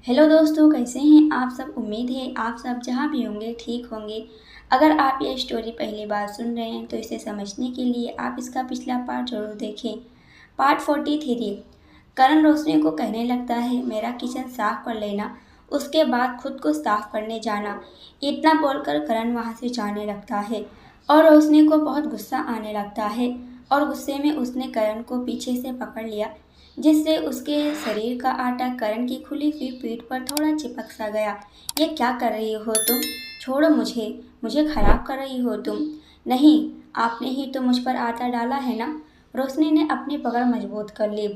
Hello दोस्तों, कैसे हैं आप सब। उम्मीद है आप सब जहाँ भी होंगे ठीक होंगे। अगर आप ये स्टोरी पहली बार सुन रहे हैं तो इसे समझने के लिए आप इसका पिछला पार्ट जरूर देखें। पार्ट 43। करण रोशनी को कहने लगता है, मेरा किचन साफ कर लेना, उसके बाद खुद को साफ करने जाना। इतना बोलकर करण वहाँ से जाने लगता है और रोशनी को बहुत गुस्सा आने लगता है और गुस्से में उसने करण को पीछे से पकड़ लिया, जिससे उसके शरीर का आटा करण की खुली हुई पीठ पर थोड़ा चिपक सा गया। ये क्या कर रही हो तुम? छोड़ो मुझे, मुझे खराब कर रही हो तुम। नहीं, आपने ही तो मुझ पर आटा डाला है ना। रोशनी ने अपनी पकड़ मजबूत कर ली।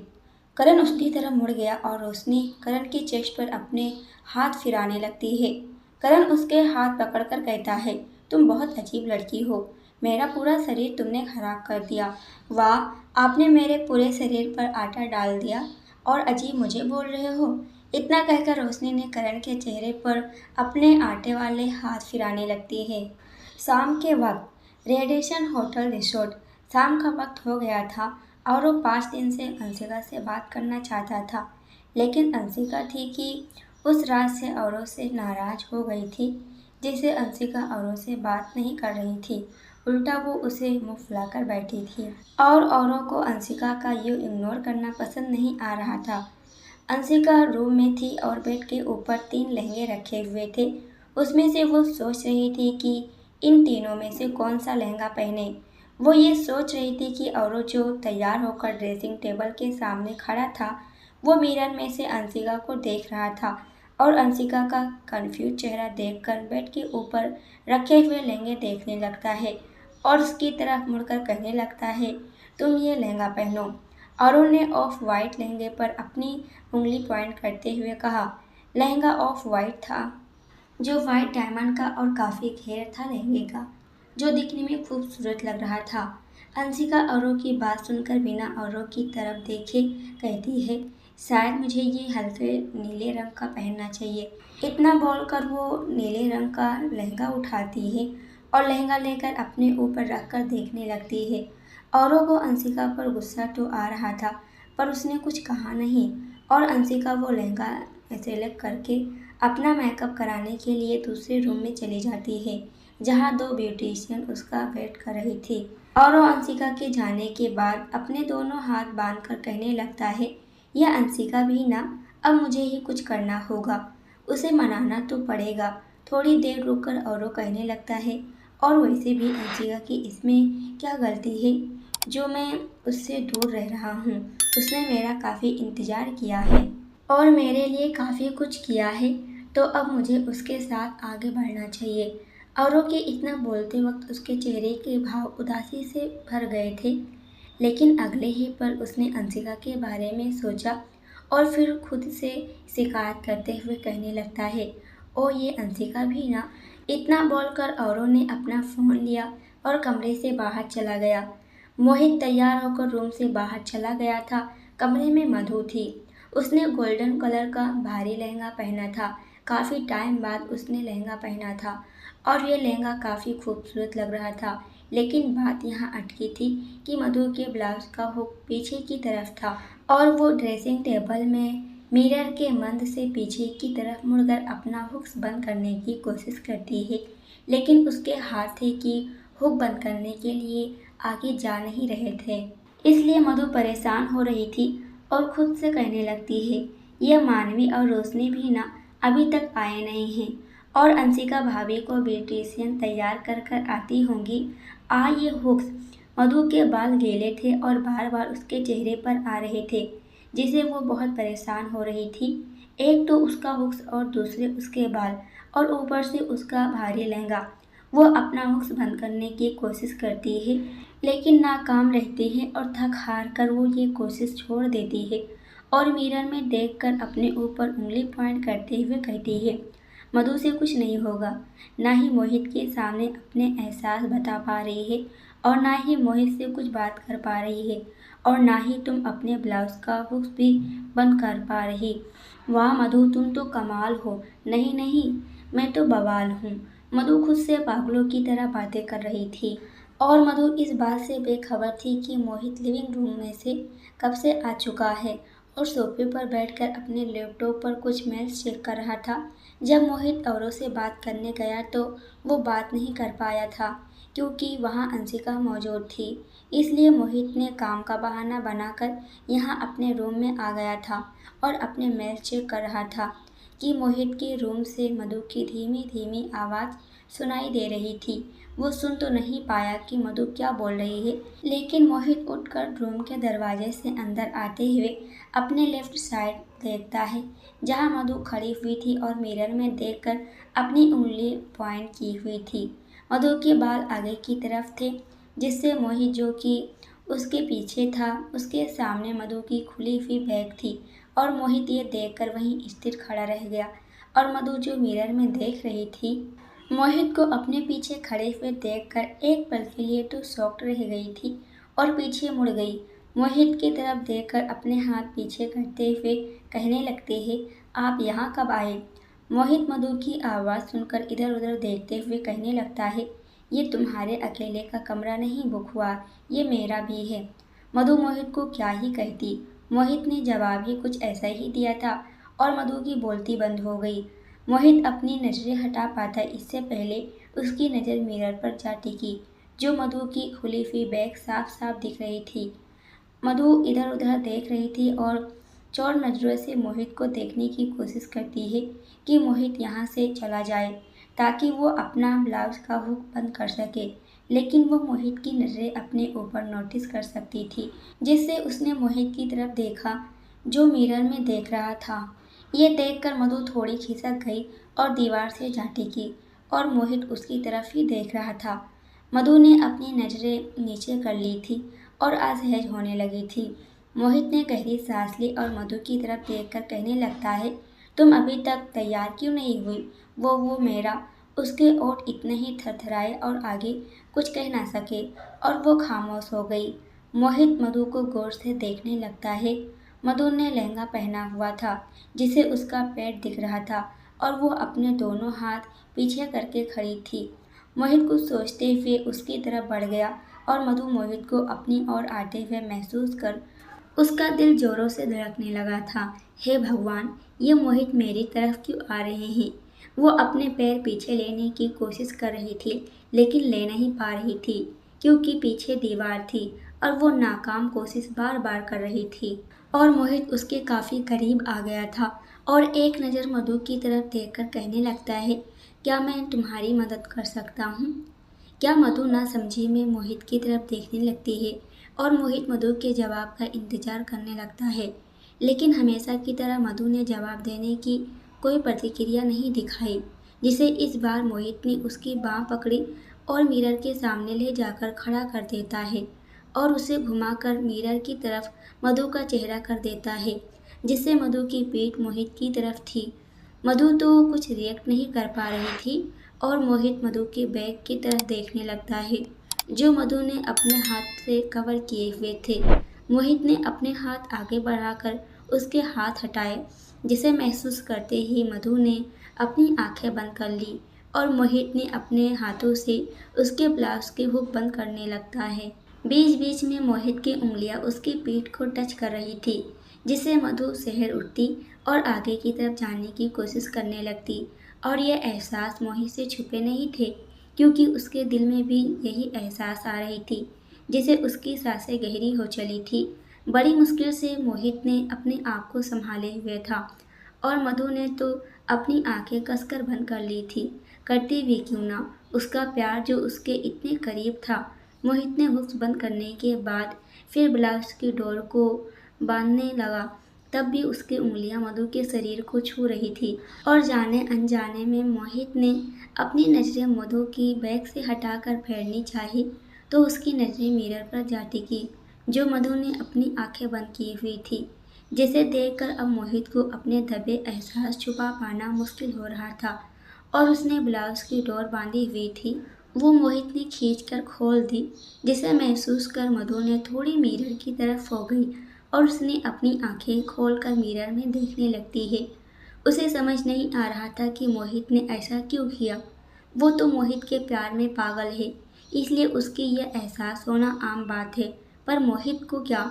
करण उसकी तरफ मुड़ गया और रोशनी करण की चेस्ट पर अपने हाथ फिराने लगती है। करण उसके हाथ पकड़कर कहता है, तुम बहुत अजीब लड़की हो, मेरा पूरा शरीर तुमने खराब कर दिया। वाह, आपने मेरे पूरे शरीर पर आटा डाल दिया और अजीब मुझे बोल रहे हो। इतना कहकर रोशनी ने करण के चेहरे पर अपने आटे वाले हाथ फिराने लगती है। शाम के वक्त रेडिएशन होटल रिसोर्ट। शाम का वक्त हो गया था और वो 5 दिन से अंशिका से बात करना चाहता था, लेकिन अंशिका थी कि उस रात से औरों से नाराज हो गई थी, जिसे अंशिका औरों से बात नहीं कर रही थी। उल्टा वो उसे मुंह फुलाकर बैठी थी और औरों को अंशिका का यूं इग्नोर करना पसंद नहीं आ रहा था। अंशिका रूम में थी और बेड के ऊपर 3 लहंगे रखे हुए थे। उसमें से वो सोच रही थी कि इन तीनों में से कौन सा लहंगा पहने। वो ये सोच रही थी कि औरों जो तैयार होकर ड्रेसिंग टेबल के सामने खड़ा था, वो मिरर में से अंशिका को देख रहा था और अंशिका का कंफ्यूज चेहरा देखकर बेड के ऊपर रखे हुए लहंगे देखने लगता है और उसकी तरफ मुड़कर कहने लगता है, तुम ये लहंगा पहनो। अरुण ने ऑफ वाइट लहंगे पर अपनी उंगली पॉइंट करते हुए कहा। लहंगा ऑफ वाइट था, जो वाइट डायमंड का और काफ़ी घेर था लहंगे का, जो दिखने में खूबसूरत लग रहा था। अंशिका औरों की बात सुनकर बिना औरों की तरफ देखे कहती है, शायद मुझे ये हल्के नीले रंग का पहनना चाहिए। इतना बोलकर वो नीले रंग का लहंगा उठाती है और लहंगा लेकर अपने ऊपर रखकर देखने लगती है। औरों को अंशिका पर गुस्सा तो आ रहा था, पर उसने कुछ कहा नहीं और अंशिका वो लहंगा सेलेक्ट करके अपना मेकअप कराने के लिए दूसरे रूम में चली जाती है, जहां 2 ब्यूटिशियन उसका वेट कर रही थी। और वो अंशिका के जाने के बाद अपने दोनों हाथ बांधकर कहने लगता है, यह अंशिका भी ना, अब मुझे ही कुछ करना होगा, उसे मनाना तो पड़ेगा। थोड़ी देर रुककर औरों कहने लगता है, और वैसे भी अंशिका की इसमें क्या गलती है जो मैं उससे दूर रह रहा हूँ। उसने मेरा काफ़ी इंतज़ार किया है और मेरे लिए काफ़ी कुछ किया है, तो अब मुझे उसके साथ आगे बढ़ना चाहिए। औरों के इतना बोलते वक्त उसके चेहरे के भाव उदासी से भर गए थे, लेकिन अगले ही पल उसने अंशिका के बारे में सोचा और फिर खुद से शिकायत करते हुए कहने लगता है, ओ ये अंशिका भी ना। इतना बोलकर औरों ने अपना फ़ोन लिया और कमरे से बाहर चला गया। मोहित तैयार होकर रूम से बाहर चला गया था। कमरे में मधु थी। उसने गोल्डन कलर का भारी लहंगा पहना था। काफ़ी टाइम बाद उसने लहंगा पहना था और ये लहंगा काफ़ी खूबसूरत लग रहा था, लेकिन बात यहाँ अटकी थी कि मधु के ब्लाउज का हुक पीछे की तरफ था और वो ड्रेसिंग टेबल में मिरर के मंद से पीछे की तरफ मुड़कर अपना हुक्स बंद करने की कोशिश करती है, लेकिन उसके हाथ थे कि हुक बंद करने के लिए आगे जा नहीं रहे थे। इसलिए मधु परेशान हो रही थी और खुद से कहने लगती है, यह मानवी और रोशनी भी ना अभी तक आए नहीं हैं और अंशिका भाभी को ब्यूटिशियन तैयार कर कर आती होंगी। ये हुक्स। मधु के बाल गीले थे और बार बार उसके चेहरे पर आ रहे थे, जिसे वो बहुत परेशान हो रही थी। एक तो उसका हुक्स और दूसरे उसके बाल और ऊपर से उसका भारी लहंगा। वो अपना हुक्स बंद करने की कोशिश करती है, लेकिन नाकाम रहती है और थक हार कर वो ये कोशिश छोड़ देती है और मिरर में देखकर अपने ऊपर उंगली पॉइंट करते हुए कहती है, मधु से कुछ नहीं होगा। ना ही मोहित के सामने अपने एहसास बता पा रही है और ना ही मोहित से कुछ बात कर पा रही है और ना ही तुम अपने ब्लाउज का हुक्स भी बंद कर पा रही। वाह मधु, तुम तो कमाल हो। नहीं नहीं, मैं तो बवाल हूँ। मधु खुद से पागलों की तरह बातें कर रही थी और मधु इस बात से बेखबर थी कि मोहित लिविंग रूम में से कब से आ चुका है और सोफे पर बैठकर अपने लैपटॉप पर कुछ मेल्स चेक कर रहा था। जब मोहित औरों से बात करने गया तो वो बात नहीं कर पाया था क्योंकि वहाँ अंशिका मौजूद थी। इसलिए मोहित ने काम का बहाना बनाकर यहाँ अपने रूम में आ गया था और अपने मेल चेक कर रहा था कि मोहित के रूम से मधु की धीमी धीमी आवाज़ सुनाई दे रही थी। वो सुन तो नहीं पाया कि मधु क्या बोल रही है, लेकिन मोहित उठकर रूम के दरवाजे से अंदर आते हुए अपने लेफ्ट साइड देखता है, जहां मधु खड़ी हुई थी और मिरर में देखकर अपनी उंगली पॉइंट की हुई थी। मधु के बाल आगे की तरफ थे, जिससे मोहित, जो कि उसके पीछे था, उसके सामने मधु की खुली हुई बैग थी और मोहित ये देखकर वहीं स्थिर खड़ा रह गया और मधु जो मिरर में देख रही थी, मोहित को अपने पीछे खड़े हुए देखकर एक पल के लिए तो शॉक्ड रह गई थी और पीछे मुड़ गई। मोहित की तरफ देखकर अपने हाथ पीछे करते हुए कहने लगते हैं, आप यहाँ कब आए? मोहित मधु की आवाज़ सुनकर इधर उधर देखते हुए कहने लगता है, ये तुम्हारे अकेले का कमरा नहीं बुक हुआ, ये मेरा भी है। मधु मोहित को क्या ही कहती। मोहित ने जवाब ही कुछ ऐसा ही दिया था और मधु की बोलती बंद हो गई। मोहित अपनी नजरें हटा पाता इससे पहले उसकी नज़र मिरर पर जा टिकी, जो मधु की खुली हुई बैग साफ साफ दिख रही थी। मधु इधर उधर देख रही थी और चौड़ नजरों से मोहित को देखने की कोशिश करती है कि मोहित यहाँ से चला जाए ताकि वो अपना ब्लाउज का हुक बंद कर सके, लेकिन वो मोहित की नज़रें अपने ऊपर नोटिस कर सकती थी, जिससे उसने मोहित की तरफ देखा जो मिरर में देख रहा था। ये देखकर मधु थोड़ी खिसक गई और दीवार से जा टिकी और मोहित उसकी तरफ ही देख रहा था। मधु ने अपनी नज़रें नीचे कर ली थी और असहज होने लगी थी। मोहित ने गहरी सांस ली और मधु की तरफ देखकर कहने लगता है, तुम अभी तक तैयार क्यों नहीं हुई? वो मेरा। उसके ओठ इतने ही थरथराए और आगे कुछ कह ना सके और वो खामोश हो गई। मोहित मधु को गौर से देखने लगता है। मधु ने लहंगा पहना हुआ था, जिसे उसका पेट दिख रहा था और वो अपने दोनों हाथ पीछे करके खड़ी थी। मोहित कुछ सोचते हुए उसकी तरफ बढ़ गया और मधु मोहित को अपनी ओर आते हुए महसूस कर उसका दिल जोरों से धड़कने लगा था। हे भगवान, ये मोहित मेरी तरफ क्यों आ रहे हैं? वो अपने पैर पीछे लेने की कोशिश कर रही थी, लेकिन ले नहीं पा रही थी क्योंकि पीछे दीवार थी और वो नाकाम कोशिश बार बार कर रही थी। और मोहित उसके काफ़ी करीब आ गया था और एक नज़र मधु की तरफ देखकर कहने लगता है, क्या मैं तुम्हारी मदद कर सकता हूँ? क्या मधु ना समझी में मोहित की तरफ देखने लगती है और मोहित मधु के जवाब का इंतजार करने लगता है, लेकिन हमेशा की तरह मधु ने जवाब देने की कोई प्रतिक्रिया नहीं दिखाई, जिसे इस बार मोहित ने उसकी बाँह पकड़ी और मिरर के सामने ले जाकर खड़ा कर देता है और उसे घुमाकर मिरर की तरफ मधु का चेहरा कर देता है, जिससे मधु की पीठ मोहित की तरफ थी। मधु तो कुछ रिएक्ट नहीं कर पा रही थी और मोहित मधु के बैग की तरफ देखने लगता है, जो मधु ने अपने हाथ से कवर किए हुए थे। मोहित ने अपने हाथ आगे बढ़ाकर उसके हाथ हटाए, जिसे महसूस करते ही मधु ने अपनी आंखें बंद कर ली और मोहित ने अपने हाथों से उसके ब्लाउज के हुक बंद करने लगता है। बीच बीच में मोहित की उंगलियां उसकी पीठ को टच कर रही थी, जिससे मधु सहर उठती और आगे की तरफ जाने की कोशिश करने लगती। और यह एहसास मोहित से छुपे नहीं थे, क्योंकि उसके दिल में भी यही एहसास आ रही थी, जिसे उसकी सांसें गहरी हो चली थी। बड़ी मुश्किल से मोहित ने अपने आप को संभाले हुए था और मधु ने तो अपनी आंखें कसकर बंद कर ली थी। करती भी क्यों ना, उसका प्यार जो उसके इतने करीब था। मोहित ने हुक्स बंद करने के बाद फिर ब्लाउज की डोर को बांधने लगा, तब भी उसकी उंगलियां मधु के शरीर को छू रही थी और जाने अनजाने में मोहित ने अपनी नज़रें मधु की बैग से हटाकर फेरनी चाही तो उसकी नज़रें मिरर पर जा टिकी, जो मधु ने अपनी आंखें बंद की हुई थी, जिसे देखकर अब मोहित को अपने दबे एहसास छुपा पाना मुश्किल हो रहा था और उसने ब्लाउज की डोर बांधी हुई थी। वो मोहित ने खींचकर खोल दी, जिसे महसूस कर मधु ने थोड़ी मिरर की तरफ हो गई और उसने अपनी आंखें खोलकर मिरर में देखने लगती है। उसे समझ नहीं आ रहा था कि मोहित ने ऐसा क्यों किया। वो तो मोहित के प्यार में पागल है, इसलिए उसकी यह एहसास होना आम बात है, पर मोहित को क्या?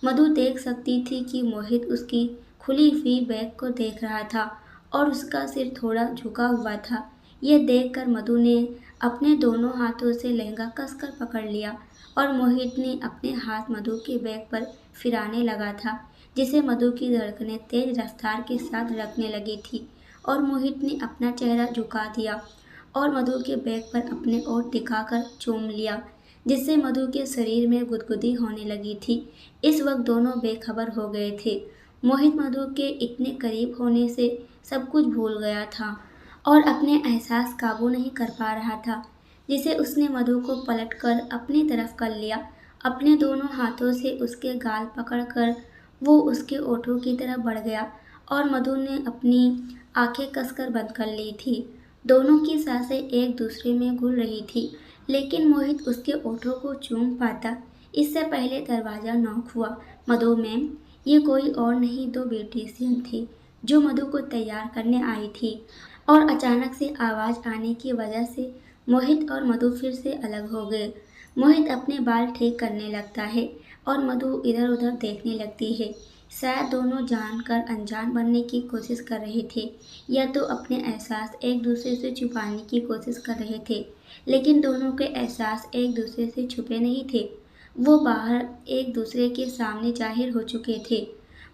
मधु देख सकती थी कि मोहित उसकी खुली हुई बैग को देख रहा था और उसका सिर थोड़ा झुका हुआ था। यह देखकर मधु ने अपने दोनों हाथों से लहंगा कसकर पकड़ लिया और मोहित ने अपने हाथ मधु के बैग पर फिराने लगा था, जिसे मधु की धड़कनें तेज रफ्तार के साथ रखने लगी थी और मोहित ने अपना चेहरा झुका दिया और मधु के बैग पर अपने ओठ टिकाकर चूम लिया, जिससे मधु के शरीर में गुदगुदी होने लगी थी। इस वक्त दोनों बेखबर हो गए थे। मोहित मधु के इतने करीब होने से सब कुछ भूल गया था और अपने एहसास काबू नहीं कर पा रहा था, जिसे उसने मधु को पलटकर अपनी तरफ कर लिया। अपने दोनों हाथों से उसके गाल पकड़कर वो उसके ओठों की तरफ बढ़ गया और मधु ने अपनी आंखें कसकर बंद कर ली थी। दोनों की सांसें एक दूसरे में घुल रही थी, लेकिन मोहित उसके ओठों को चूम पाता इससे पहले दरवाज़ा नॉक हुआ। मधु मैम, ये कोई और नहीं दो ब्यूटिशियन थी जो मधु को तैयार करने आई थी और अचानक से आवाज़ आने की वजह से मोहित और मधु फिर से अलग हो गए। मोहित अपने बाल ठीक करने लगता है और मधु इधर उधर देखने लगती है। शायद दोनों जानकर अनजान बनने की कोशिश कर रहे थे या तो अपने एहसास एक दूसरे से छुपाने की कोशिश कर रहे थे, लेकिन दोनों के एहसास एक दूसरे से छुपे नहीं थे। वो बाहर एक दूसरे के सामने जाहिर हो चुके थे।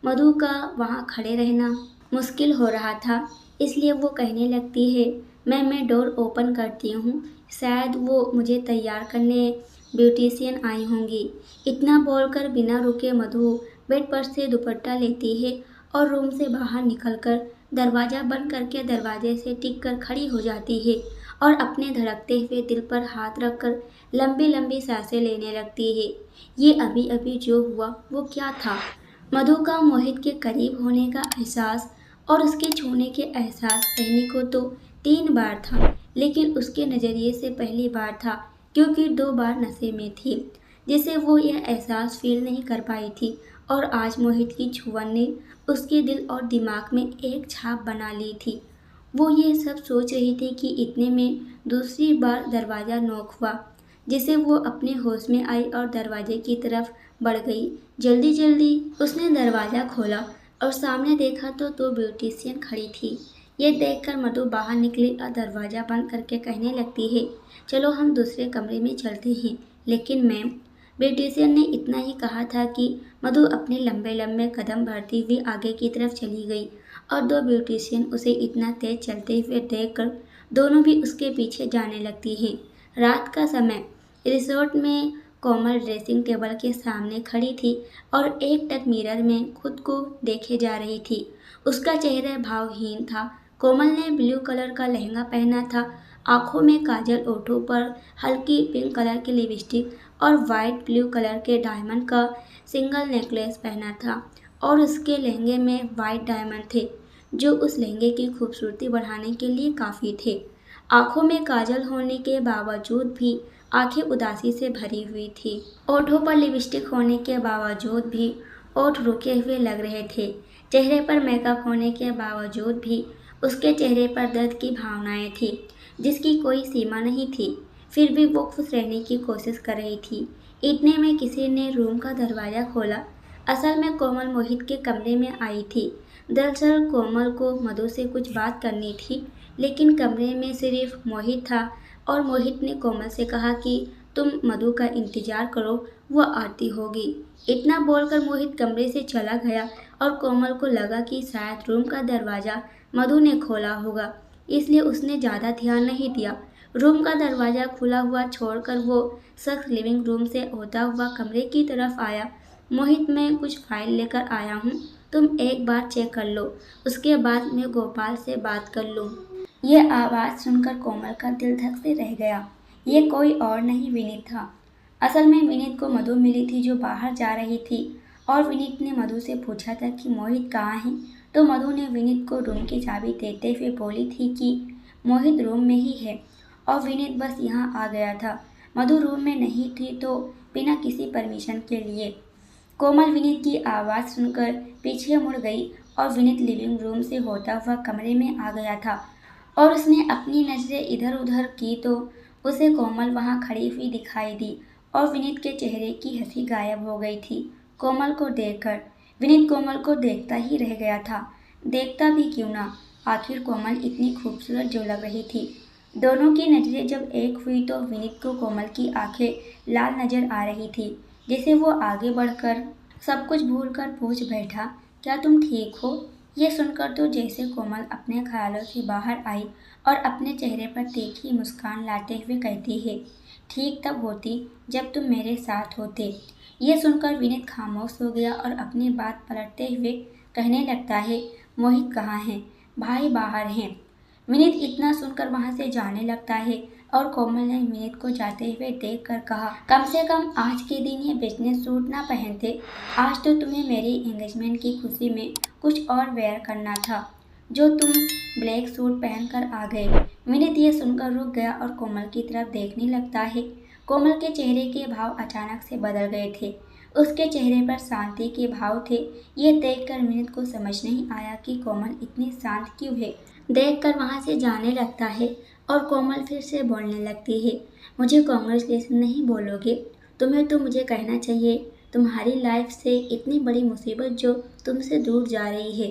मधु का वहाँ खड़े रहना मुश्किल हो रहा था, इसलिए वो कहने लगती है, मैं डोर ओपन करती हूँ, शायद वो मुझे तैयार करने ब्यूटिशियन आई होंगी। इतना बोलकर बिना रुके मधु बेड पर से दुपट्टा लेती है और रूम से बाहर निकलकर दरवाज़ा बंद करके दरवाजे से टिक कर खड़ी हो जाती है और अपने धड़कते हुए दिल पर हाथ रखकर लंबी लंबी सांसें लेने लगती है। ये अभी अभी जो हुआ वो क्या था? मधु का मोहित के करीब होने का एहसास और उसके छूने के एहसास कहने को तो 3 बार था, लेकिन उसके नज़रिए से पहली बार था, क्योंकि 2 बार नशे में थी, जिसे वो यह एहसास फील नहीं कर पाई थी। और आज मोहित की छुअन ने उसके दिल और दिमाग में एक छाप बना ली थी। वो ये सब सोच रही थी कि इतने में दूसरी बार दरवाज़ा नॉक हुआ, जिसे वो अपने होश में आई और दरवाजे की तरफ बढ़ गई। जल्दी जल्दी उसने दरवाज़ा खोला और सामने देखा तो 2 ब्यूटिशियन खड़ी थी। ये देखकर मधु बाहर निकली और दरवाज़ा बंद करके कहने लगती है, चलो हम दूसरे कमरे में चलते हैं। लेकिन मैम, ब्यूटिशियन ने इतना ही कहा था कि मधु अपने लंबे लंबे कदम बढ़ती हुई आगे की तरफ चली गई और 2 ब्यूटिशियन उसे इतना तेज चलते हुए देखकर दोनों भी उसके पीछे जाने लगती हैं। रात का समय रिसोर्ट में कोमल ड्रेसिंग टेबल के सामने खड़ी थी और एक टक मिरर में खुद को देखे जा रही थी। उसका चेहरा भावहीन था। कोमल ने ब्लू कलर का लहंगा पहना था, आंखों में काजल, ओठों पर हल्की पिंक कलर की लिपस्टिक और वाइट ब्लू कलर के डायमंड का सिंगल नेकलेस पहना था और उसके लहंगे में वाइट डायमंड थे, जो उस लहंगे की खूबसूरती बढ़ाने के लिए काफ़ी थे। आंखों में काजल होने के बावजूद भी आंखें उदासी से भरी हुई थी। ओठों पर लिपस्टिक होने के बावजूद भी ओठ रुके हुए लग रहे थे। चेहरे पर मेकअप होने के बावजूद भी उसके चेहरे पर दर्द की भावनाएं थी, जिसकी कोई सीमा नहीं थी। फिर भी वो खुश रहने की कोशिश कर रही थी। इतने में किसी ने रूम का दरवाज़ा खोला। असल में कोमल मोहित के कमरे में आई थी। दरअसल कोमल को मधु से कुछ बात करनी थी, लेकिन कमरे में सिर्फ मोहित था और मोहित ने कोमल से कहा कि तुम मधु का इंतज़ार करो, वो आती होगी। इतना बोलकर मोहित कमरे से चला गया और कोमल को लगा कि शायद रूम का दरवाज़ा मधु ने खोला होगा, इसलिए उसने ज़्यादा ध्यान नहीं दिया। रूम का दरवाज़ा खुला हुआ छोड़कर वो शख्स लिविंग रूम से होता हुआ कमरे की तरफ आया। मोहित, मैं कुछ फाइल लेकर आया हूँ, तुम एक बार चेक कर लो, उसके बाद मैं गोपाल से बात कर लूँ। यह आवाज़ सुनकर कोमल का दिल धक से रह गया। ये कोई और नहीं, विनीत था। असल में विनीत को मधु मिली थी जो बाहर जा रही थी और विनीत ने मधु से पूछा था कि मोहित कहाँ है, तो मधु ने विनीत को रूम की चाबी देते हुए बोली थी कि मोहित रूम में ही है और विनीत बस यहाँ आ गया था। मधु रूम में नहीं थी तो बिना किसी परमिशन के लिए। कोमल विनीत की आवाज़ सुनकर पीछे मुड़ गई और विनीत लिविंग रूम से होता हुआ कमरे में आ गया था और उसने अपनी नज़रें इधर उधर की तो उसे कोमल वहाँ खड़ी हुई दिखाई दी और विनीत के चेहरे की हंसी गायब हो गई थी। कोमल को देखकर। विनीत कोमल को देखता ही रह गया था। देखता भी क्यों ना, आखिर कोमल इतनी खूबसूरत जो लग रही थी। दोनों की नज़रें जब एक हुई तो विनीत को कोमल की आंखें लाल नजर आ रही थी। जैसे वो आगे बढ़कर सब कुछ भूलकर पूछ बैठा, क्या तुम ठीक हो? ये सुनकर तो जैसे कोमल अपने ख्यालों से बाहर आई और अपने चेहरे पर तीखी मुस्कान लाते हुए कहती है, ठीक तब होती जब तुम मेरे साथ होते। ये सुनकर विनीत खामोश हो गया और अपनी बात पलटते हुए कहने लगता है, मोहित कहाँ है? भाई बाहर हैं। विनीत इतना सुनकर वहां से जाने लगता है और कोमल ने विनीत को जाते हुए देखकर कहा, कम से कम आज के दिन ये बिजनेस सूट ना पहनते। आज तो तुम्हें मेरी एंगेजमेंट की खुशी में कुछ और वेयर करना था, जो तुम ब्लैक सूट पहनकर आ गए। विनीत ये सुनकर रुक गया और कोमल की तरफ देखने लगता है। कोमल के चेहरे के भाव अचानक से बदल गए थे। उसके चेहरे पर शांति के भाव थे। ये देखकर विनीत को समझ नहीं आया कि कोमल इतनी शांत क्यों है। देखकर वहां से जाने लगता है और कोमल फिर से बोलने लगती है, मुझे कांग्रेचुलेशन नहीं बोलोगे? तुम्हें तो मुझे कहना चाहिए, तुम्हारी लाइफ से इतनी बड़ी मुसीबत जो तुमसे दूर जा रही है।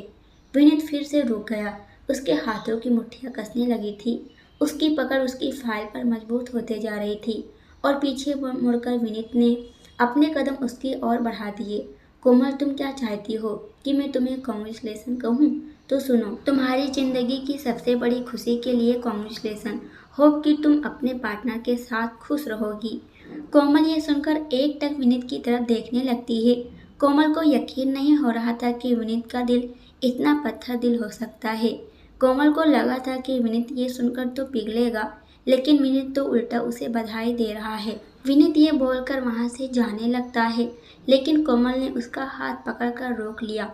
विनीत फिर से रुक गया। उसके हाथों की मुट्ठियां कसने लगी थी। उसकी पकड़ उसकी फाइल पर मजबूत होते जा रही थी और पीछे मुड़कर विनीत ने अपने कदम उसकी ओर बढ़ा दिए। कोमल, तुम क्या चाहती हो कि मैं तुम्हें कांग्रेचुलेशन कहूँ? तो सुनो, तुम्हारी जिंदगी की सबसे बड़ी खुशी के लिए कांग्रेचुलेशन। होप कि तुम अपने पार्टनर के साथ खुश रहोगी। कोमल ये सुनकर एक टक विनीत की तरफ देखने लगती है। कोमल को यकीन नहीं हो रहा था कि विनीत का दिल इतना पत्थर दिल हो सकता है। कोमल को लगा था कि विनीत ये सुनकर तो पिघलेगा, लेकिन विनीत तो उल्टा उसे बधाई दे रहा है। विनीत ये बोलकर वहां से जाने लगता है, लेकिन कोमल ने उसका हाथ पकड़कर रोक लिया।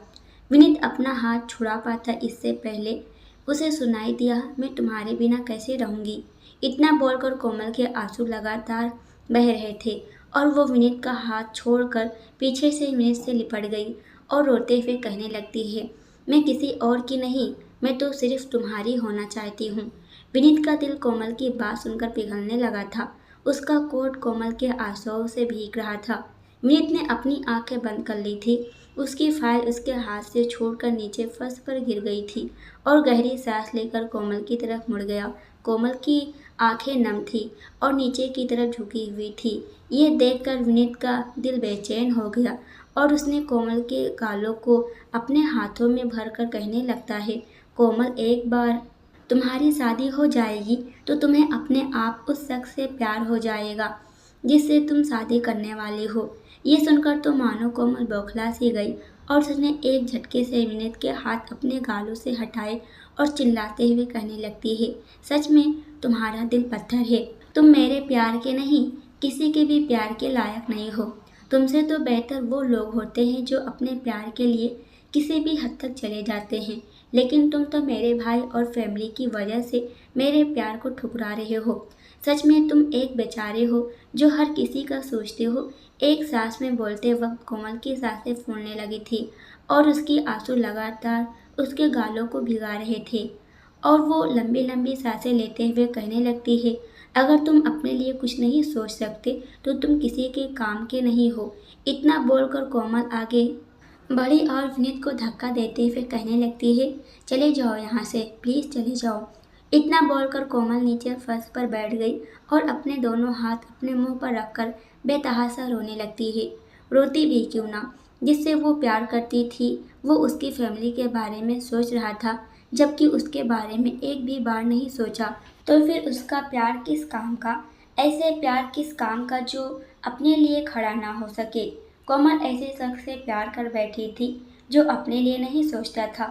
विनीत अपना हाथ छुड़ा पाता इससे पहले उसे सुनाई दिया, मैं तुम्हारे बिना कैसे रहूंगी। इतना बोलकर कोमल के आंसू लगातार बह रहे थे और वो विनीत का हाथ छोड़कर पीछे से विनीत से लिपट गई और रोते हुए कहने लगती है, मैं किसी और की नहीं, मैं तो सिर्फ तुम्हारी होना चाहती हूँ। विनीत का दिल कोमल की बात सुनकर पिघलने लगा था। उसका कोट कोमल के आंसुओं से भीग रहा था। विनीत ने अपनी आंखें बंद कर ली थी। उसकी फाइल उसके हाथ से छूटकर नीचे फर्श पर गिर गई थी और गहरी सांस लेकर कोमल की तरफ मुड़ गया। कोमल की आंखें नम थी और नीचे की तरफ झुकी हुई थी। ये देखकर विनीत का दिल बेचैन हो गया और उसने कोमल के गालों को अपने हाथों में भरकर कहने लगता है, कोमल, एक बार तुम्हारी शादी हो जाएगी तो तुम्हें अपने आप उस शख्स से प्यार हो जाएगा जिससे तुम शादी करने वाली हो। ये सुनकर तो मानो कोमल बौखला सी गई और उसने एक झटके से विनीत के हाथ अपने गालों से हटाए और चिल्लाते हुए कहने लगती है, सच में तुम्हारा दिल पत्थर है। तुम मेरे प्यार के नहीं, किसी के भी प्यार के लायक नहीं हो। तुमसे तो बेहतर वो लोग होते हैं जो अपने प्यार के लिए किसी भी हद तक चले जाते हैं, लेकिन तुम तो मेरे भाई और फैमिली की वजह से मेरे प्यार को ठुकरा रहे हो। सच में तुम एक बेचारे हो जो हर किसी का सोचते हो। एक सांस में बोलते वक्त कोमल की सांसें फूलने लगी थी और उसकी आंसू लगातार उसके गालों को भिगा रहे थे और वो लंबी लंबी सांसें लेते हुए कहने लगती है, अगर तुम अपने लिए कुछ नहीं सोच सकते तो तुम किसी के काम के नहीं हो। इतना बोलकर कोमल आगे बढ़ी और विनीत को धक्का देते हुए कहने लगती है, चले जाओ यहाँ से, प्लीज़ चले जाओ। इतना बोलकर कोमल नीचे फर्श पर बैठ गई और अपने दोनों हाथ अपने मुंह पर रखकर बेतहासा रोने लगती है। रोती भी क्यों ना, जिससे वो प्यार करती थी वो उसकी फैमिली के बारे में सोच रहा था, जबकि उसके बारे में एक भी बार नहीं सोचा। तो फिर उसका प्यार किस काम का? ऐसे प्यार किस काम का जो अपने लिए खड़ा ना हो सके? कोमल ऐसे शख्स से प्यार कर बैठी थी जो अपने लिए नहीं सोचता था,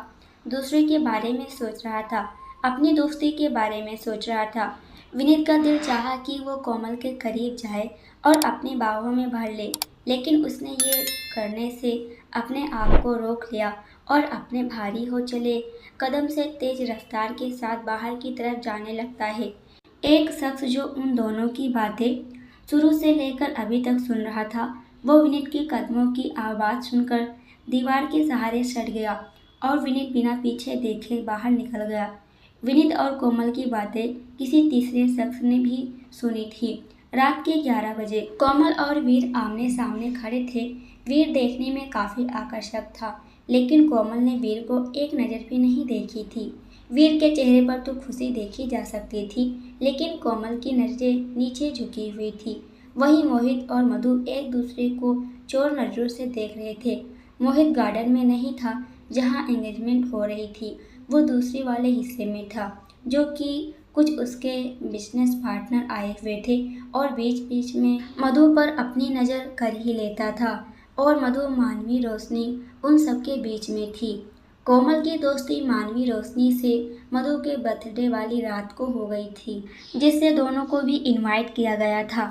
दूसरे के बारे में सोच रहा था, अपनी दोस्ती के बारे में सोच रहा था। विनीत का दिल चाहा कि वो कोमल के करीब जाए और अपनी बाहों में भर ले, लेकिन उसने ये करने से अपने आप को रोक लिया और अपने भारी हो चले कदम से तेज रफ्तार के साथ बाहर की तरफ जाने लगता है। एक शख्स जो उन दोनों की बातें शुरू से लेकर अभी तक सुन रहा था, वो विनीत के कदमों की आवाज़ सुनकर दीवार के सहारे सट गया और विनीत बिना पीछे देखे बाहर निकल गया। विनीत और कोमल की बातें किसी तीसरे शख्स ने भी सुनी थी। रात के 11 बजे कोमल और वीर आमने सामने खड़े थे। वीर देखने में काफ़ी आकर्षक था, लेकिन कोमल ने वीर को एक नज़र भी नहीं देखी थी। वीर के चेहरे पर तो खुशी देखी जा सकती थी, लेकिन कोमल की नज़रें नीचे झुकी हुई थी। वहीं मोहित और मधु एक दूसरे को चोर नज़रों से देख रहे थे। मोहित गार्डन में नहीं था जहां एंगेजमेंट हो रही थी, वो दूसरे वाले हिस्से में था, जो कि कुछ उसके बिजनेस पार्टनर आए हुए थे और बीच बीच में मधु पर अपनी नज़र कर ही लेता था। और मधु मानवी रोशनी उन सबके बीच में थी। कोमल की दोस्ती मानवी रोशनी से मधु के बर्थडे वाली रात को हो गई थी, जिससे दोनों को भी इनवाइट किया गया था।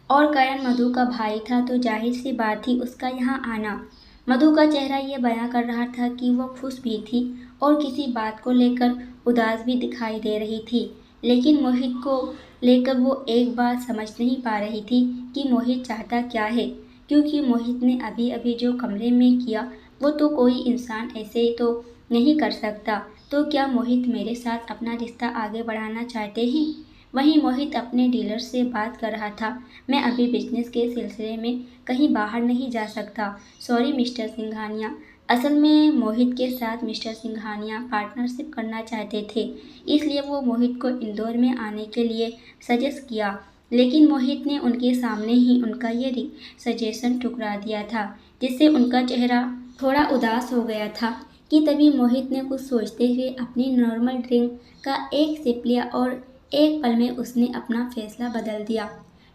और करण मधु का भाई था, तो जाहिर सी बात थी उसका यहाँ आना। मधु का चेहरा ये बयां कर रहा था कि वो खुश भी थी और किसी बात को लेकर उदास भी दिखाई दे रही थी। लेकिन मोहित को लेकर वो एक बात समझ नहीं पा रही थी कि मोहित चाहता क्या है, क्योंकि मोहित ने अभी अभी जो कमरे में किया वो तो कोई इंसान ऐसे तो नहीं कर सकता। तो क्या मोहित मेरे साथ अपना रिश्ता आगे बढ़ाना चाहते हैं? वहीं मोहित अपने डीलर से बात कर रहा था। मैं अभी बिजनेस के सिलसिले में कहीं बाहर नहीं जा सकता। Sorry mister Singhania. असल में मोहित के साथ मिस्टर सिंघानिया पार्टनरशिप करना चाहते थे, इसलिए वो मोहित को इंदौर में आने के लिए सजेस्ट किया। लेकिन मोहित ने उनके सामने ही उनका ये सजेशन ठुकरा दिया था, जिससे उनका चेहरा थोड़ा उदास हो गया था। कि तभी मोहित ने कुछ सोचते हुए अपनी नॉर्मल ड्रिंक का एक सिप लिया और एक पल में उसने अपना फैसला बदल दिया।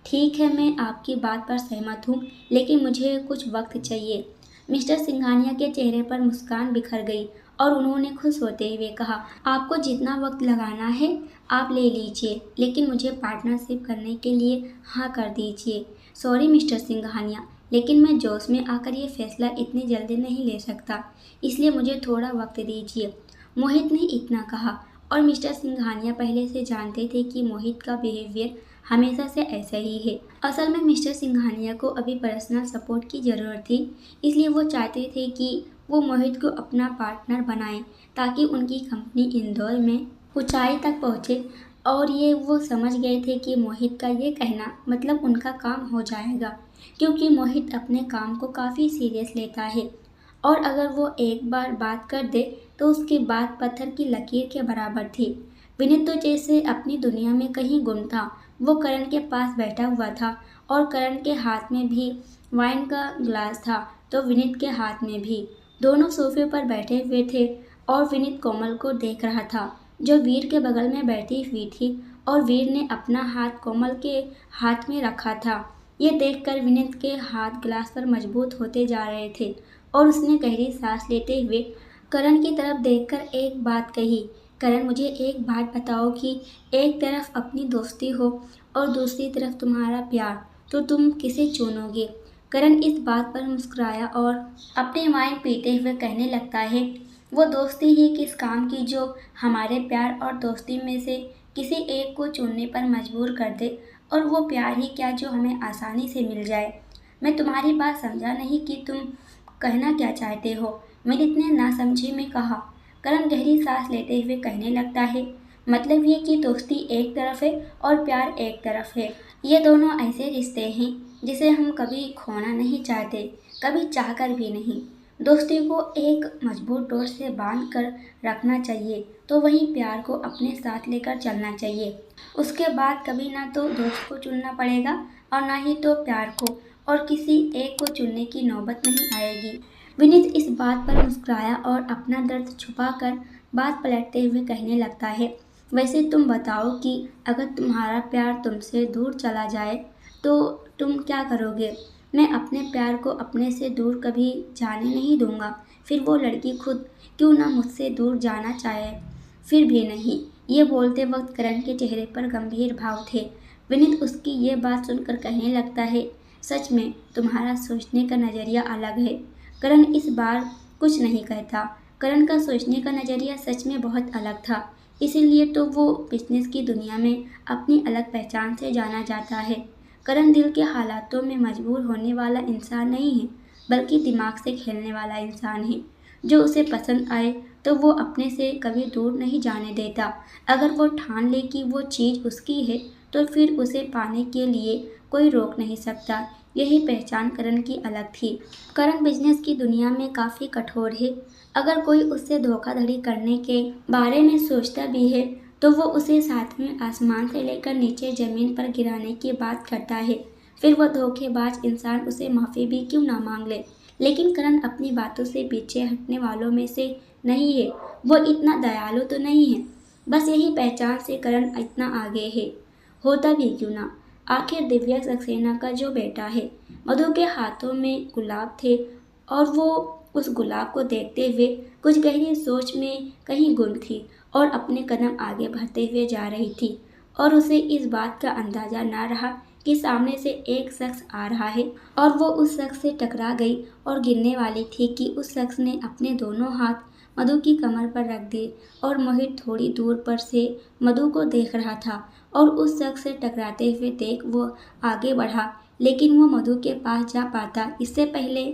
ठीक है, मैं आपकी बात पर सहमत हूँ, लेकिन मुझे कुछ वक्त चाहिए। मिस्टर सिंघानिया के चेहरे पर मुस्कान बिखर गई और उन्होंने खुश होते हुए कहा, आपको जितना वक्त लगाना है आप ले लीजिए, लेकिन मुझे पार्टनरशिप करने के लिए हाँ कर दीजिए। सॉरी मिस्टर सिंघानिया, लेकिन मैं जोश में आकर ये फैसला इतनी जल्दी नहीं ले सकता, इसलिए मुझे थोड़ा वक्त दीजिए। मोहित ने इतना कहा और मिस्टर सिंघानिया पहले से जानते थे कि मोहित का बिहेवियर हमेशा से ऐसा ही है। असल में मिस्टर सिंघानिया को अभी पर्सनल सपोर्ट की ज़रूरत थी, इसलिए वो चाहते थे कि वो मोहित को अपना पार्टनर बनाएं, ताकि उनकी कंपनी इंदौर में ऊंचाई तक पहुंचे। और ये वो समझ गए थे कि मोहित का ये कहना मतलब उनका काम हो जाएगा, क्योंकि मोहित अपने काम को काफ़ी सीरियस लेता है और अगर वो एक बार बात कर दे तो उसकी बात पत्थर की लकीर के बराबर थी। विनीत तो जैसे अपनी दुनिया में कहीं गुम था। वो करण के पास बैठा हुआ था और करण के हाथ में भी वाइन का ग्लास था, तो विनीत के हाथ में भी। दोनों सोफे पर बैठे हुए थे और विनीत कोमल को देख रहा था, जो वीर के बगल में बैठी हुई थी, और वीर ने अपना हाथ कोमल के हाथ में रखा था। ये देखकर विनीत के हाथ ग्लास पर मजबूत होते जा रहे थे और उसने गहरी सांस लेते हुए करण की तरफ देखकर एक बात कही, करण मुझे एक बात बताओ कि एक तरफ अपनी दोस्ती हो और दूसरी तरफ तुम्हारा प्यार, तो तुम किसे चुनोगे? करण इस बात पर मुस्कुराया और अपने वाइन पीते हुए कहने लगता है, वो दोस्ती ही किस काम की जो हमारे प्यार और दोस्ती में से किसी एक को चुनने पर मजबूर कर दे, और वो प्यार ही क्या जो हमें आसानी से मिल जाए। मैं तुम्हारी बात समझा नहीं कि तुम कहना क्या चाहते हो, विनीत ने नासमझी में कहा। करण गहरी सांस लेते हुए कहने लगता है, मतलब ये कि दोस्ती एक तरफ है और प्यार एक तरफ है। ये दोनों ऐसे रिश्ते हैं जिसे हम कभी खोना नहीं चाहते, कभी चाहकर भी नहीं। दोस्ती को एक मजबूत डोर से बांध कर रखना चाहिए, तो वहीं प्यार को अपने साथ लेकर चलना चाहिए। उसके बाद कभी ना तो दोस्त को चुनना पड़ेगा और ना ही तो प्यार को, और किसी एक को चुनने की नौबत नहीं आएगी। विनीत इस बात पर मुस्कुराया और अपना दर्द छुपाकर बात पलटते हुए कहने लगता है, वैसे तुम बताओ कि अगर तुम्हारा प्यार तुमसे दूर चला जाए तो तुम क्या करोगे? मैं अपने प्यार को अपने से दूर कभी जाने नहीं दूंगा, फिर वो लड़की खुद क्यों ना मुझसे दूर जाना चाहे, फिर भी नहीं। ये बोलते वक्त करण के चेहरे पर गंभीर भाव थे। विनीत उसकी ये बात सुनकर कहने लगता है, सच में तुम्हारा सोचने का नज़रिया अलग है। करण इस बार कुछ नहीं कहता। करण का सोचने का नज़रिया सच में बहुत अलग था, इसीलिए तो वो बिजनेस की दुनिया में अपनी अलग पहचान से जाना जाता है। करण दिल के हालातों में मजबूर होने वाला इंसान नहीं है, बल्कि दिमाग से खेलने वाला इंसान है। जो उसे पसंद आए तो वो अपने से कभी दूर नहीं जाने देता। अगर वो ठान ले कि वो चीज़ उसकी है, तो फिर उसे पाने के लिए कोई रोक नहीं सकता। यही पहचान करण की अलग थी। करण बिजनेस की दुनिया में काफ़ी कठोर है। अगर कोई उससे धोखाधड़ी करने के बारे में सोचता भी है तो वो उसे साथ में आसमान से लेकर नीचे ज़मीन पर गिराने की बात करता है। फिर वो धोखेबाज इंसान उसे माफ़ी भी क्यों ना मांग ले। लेकिन करण अपनी बातों से पीछे हटने वालों में से नहीं है। वो इतना दयालु तो नहीं है। बस यही पहचान से करण इतना आगे है। होता भी क्यों ना। आखिर दिव्या सक्सेना का जो बेटा है। मधु के हाथों में गुलाब थे और वो उस गुलाब को देखते हुए कुछ गहरी सोच में कहीं गुम थी और अपने कदम आगे बढ़ते हुए जा रही थी और उसे इस बात का अंदाज़ा ना रहा कि सामने से एक शख्स आ रहा है और वो उस शख्स से टकरा गई और गिरने वाली थी कि उस शख्स ने अपने दोनों हाथ मधु की कमर पर रख दिए और मोहित थोड़ी दूर पर से मधु को देख रहा था और उस शख्स से टकराते हुए देख वो आगे बढ़ा, लेकिन वो मधु के पास जा पाता इससे पहले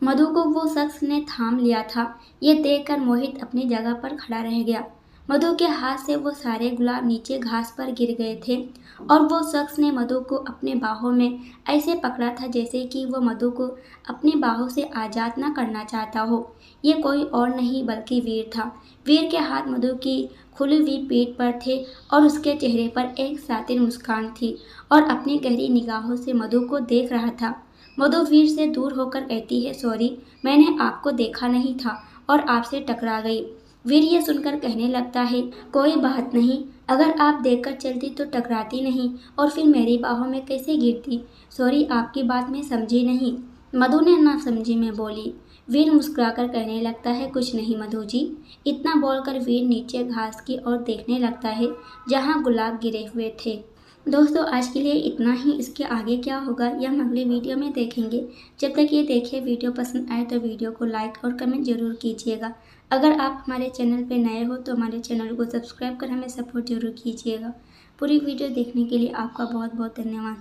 मधु को वो शख्स ने थाम लिया था। ये देखकर मोहित अपनी जगह पर खड़ा रह गया। मधु के हाथ से वो सारे गुलाब नीचे घास पर गिर गए थे और वो शख्स ने मधु को अपने बाहों में ऐसे पकड़ा था जैसे कि वो मधु को अपनी बाहों से आज़ाद ना करना चाहता हो। ये कोई और नहीं बल्कि वीर था। वीर के हाथ मधु की खुली हुई पीठ पर थे और उसके चेहरे पर एक सातिर मुस्कान थी और अपनी गहरी निगाहों से मधु को देख रहा था। मधु वीर से दूर होकर कहती है, सॉरी, मैंने आपको देखा नहीं था और आपसे टकरा गई। वीर ये सुनकर कहने लगता है, कोई बात नहीं, अगर आप देखकर चलती तो टकराती नहीं और फिर मेरी बाहों में कैसे गिरती। सॉरी, आपकी बात मैं समझी नहीं। मधु ने ना समझी में बोली। वीर मुस्कुराकर कहने लगता है, कुछ नहीं मधु जी। इतना बोलकर वीर नीचे घास की ओर देखने लगता है जहाँ गुलाब गिरे हुए थे। दोस्तों, आज के लिए इतना ही। इसके आगे क्या होगा यह हम अगली वीडियो में देखेंगे। जब तक ये देखें, वीडियो पसंद आए तो वीडियो को लाइक और कमेंट जरूर कीजिएगा। अगर आप हमारे चैनल पर नए हो तो हमारे चैनल को सब्सक्राइब कर हमें सपोर्ट जरूर कीजिएगा। पूरी वीडियो देखने के लिए आपका बहुत बहुत धन्यवाद।